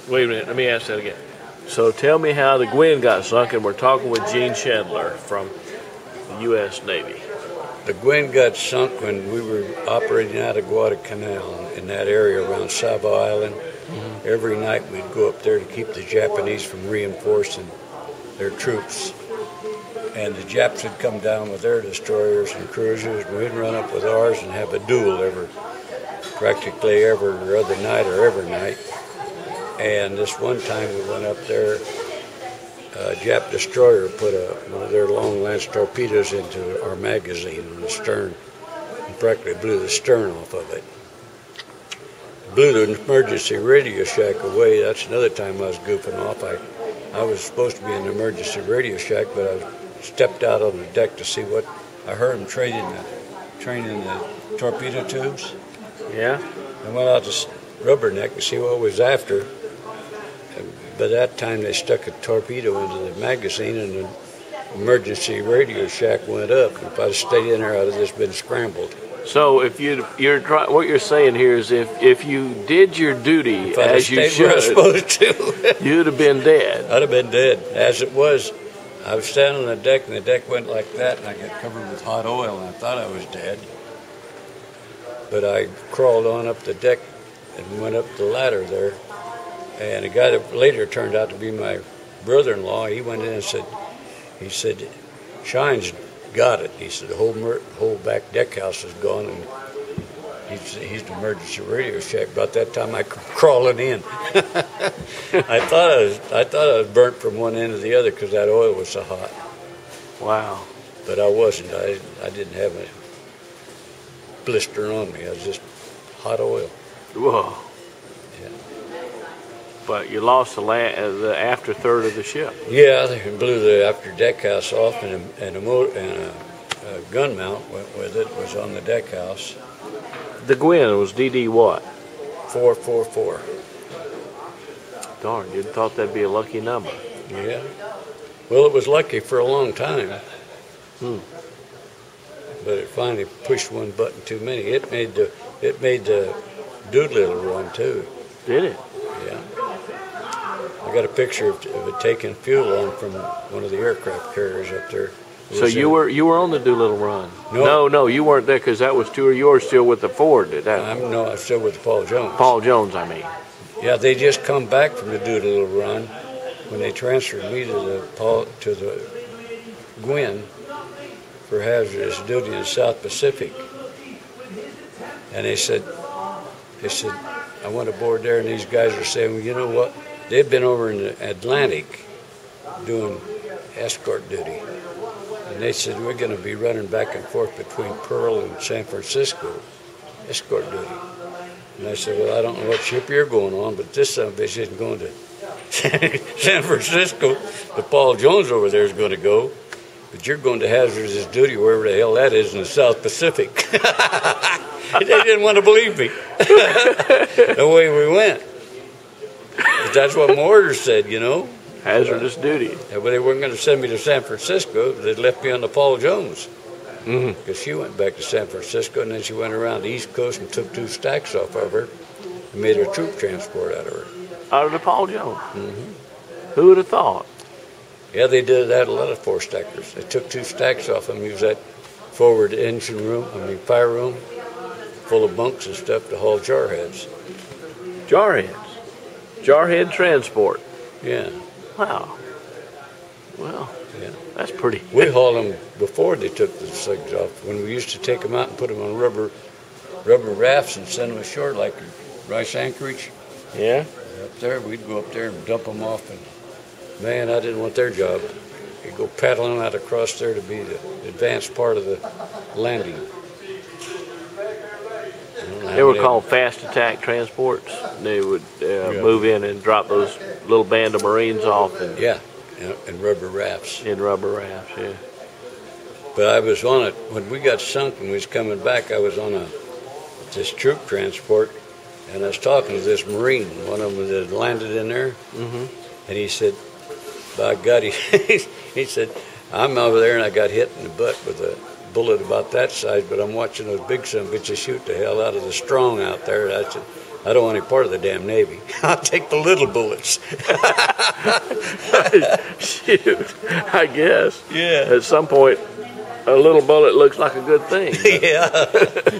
Wait a minute, let me ask that again. So tell me how the Gwinn got sunk, and we're talking with Gene Schindler from the U.S. Navy. The Gwin got sunk when we were operating out of Guadalcanal in that area around Savo Island. Mm-hmm. Every night we'd go up there to keep the Japanese from reinforcing their troops. And the Japs would come down with their destroyers and cruisers, and we'd run up with ours and have a duel practically every other night or every night. And this one time we went up there, a Jap destroyer put one of their long lance torpedoes into our magazine on the stern and practically blew the stern off of it. Blew the emergency radio shack away. That's another time I was goofing off. I was supposed to be in the emergency radio shack, but I stepped out on the deck to see what I heard them training the torpedo tubes. Yeah. I went out to Rubberneck to see what was after. By that time, they stuck a torpedo into the magazine, and the emergency radio shack went up. If I'd stayed in there, I'd have just been scrambled. So, what you're saying here is, if you did your duty as you should, I was supposed to, you'd have been dead. I'd have been dead. As it was, I was standing on the deck, and the deck went like that, and I got covered with hot oil, and I thought I was dead. But I crawled on up the deck and went up the ladder there. And a guy that later turned out to be my brother-in-law, he went in and said, Shine's got it. He said, the whole back deck house is gone, and he's the emergency radio shack. About that time, I crawling in. I thought I was burnt from one end to the other because that oil was so hot. Wow. But I wasn't. I didn't have a blister on me. I was just hot oil. Whoa. Yeah. But you lost the after third of the ship. Yeah, they blew the after deck house off, and a gun mount went with it. Was on the deck house. The Gwinn was DD what? 444. Darn, you'd thought that'd be a lucky number. Yeah. Well, it was lucky for a long time. But it finally pushed one button too many. It made the Doolittle run too. Did it? Yeah. I got a picture of it taking fuel on from one of the aircraft carriers up there. So you were on the Doolittle run? No, no, you weren't there because that was two of yours still with the Ford. I'm still with Paul Jones. Paul Jones, I mean. Yeah, they just come back from the Doolittle run when they transferred me to the Gwinn for hazardous duty in the South Pacific. And they said, I went aboard there, and these guys are saying, well, you know what? They've been over in the Atlantic doing escort duty. And they said, we're going to be running back and forth between Pearl and San Francisco, escort duty. And I said, well, I don't know what ship you're going on, but this son of a bitch isn't going to San Francisco. The Paul Jones over there is going to go, but you're going to hazardous duty wherever the hell that is in the South Pacific. They didn't want to believe me. The way we went. But that's what my orders said, you know. Hazardous duty. But they weren't going to send me to San Francisco. They left me on the Paul Jones. Because she went back to San Francisco, and then she went around the East Coast and took 2 stacks off of her and made a troop transport out of her. Out of the Paul Jones? Who would have thought? Yeah, they did that a lot of 4-stackers. They took 2 stacks off them, used that forward fire room, full of bunks and stuff to haul jarheads. Jarheads? Jarhead transport? Yeah. Wow. Well, yeah. That's pretty. We hauled them before they took the things off. When we used to take them out and put them on rubber rafts and send them ashore like Rice Anchorage. Yeah. Up there, we'd go up there and dump them off. And man, I didn't want their job. You'd go paddling out across there to be the advanced part of the landing. They were called fast attack transports. They would move in and drop those little band of Marines off. And in rubber rafts. In rubber rafts, yeah. But I was on it when we got sunk and we was coming back. I was on this troop transport, and I was talking to this Marine, one of them that had landed in there, and he said, "By God," he said, "I'm over there and I got hit in the butt with a bullet about that size, but I'm watching those big son of bitches shoot the hell out of the strong out there." I said, I don't want any part of the damn Navy. I'll take the little bullets. Shoot, I guess. Yeah. At some point, a little bullet looks like a good thing. Yeah.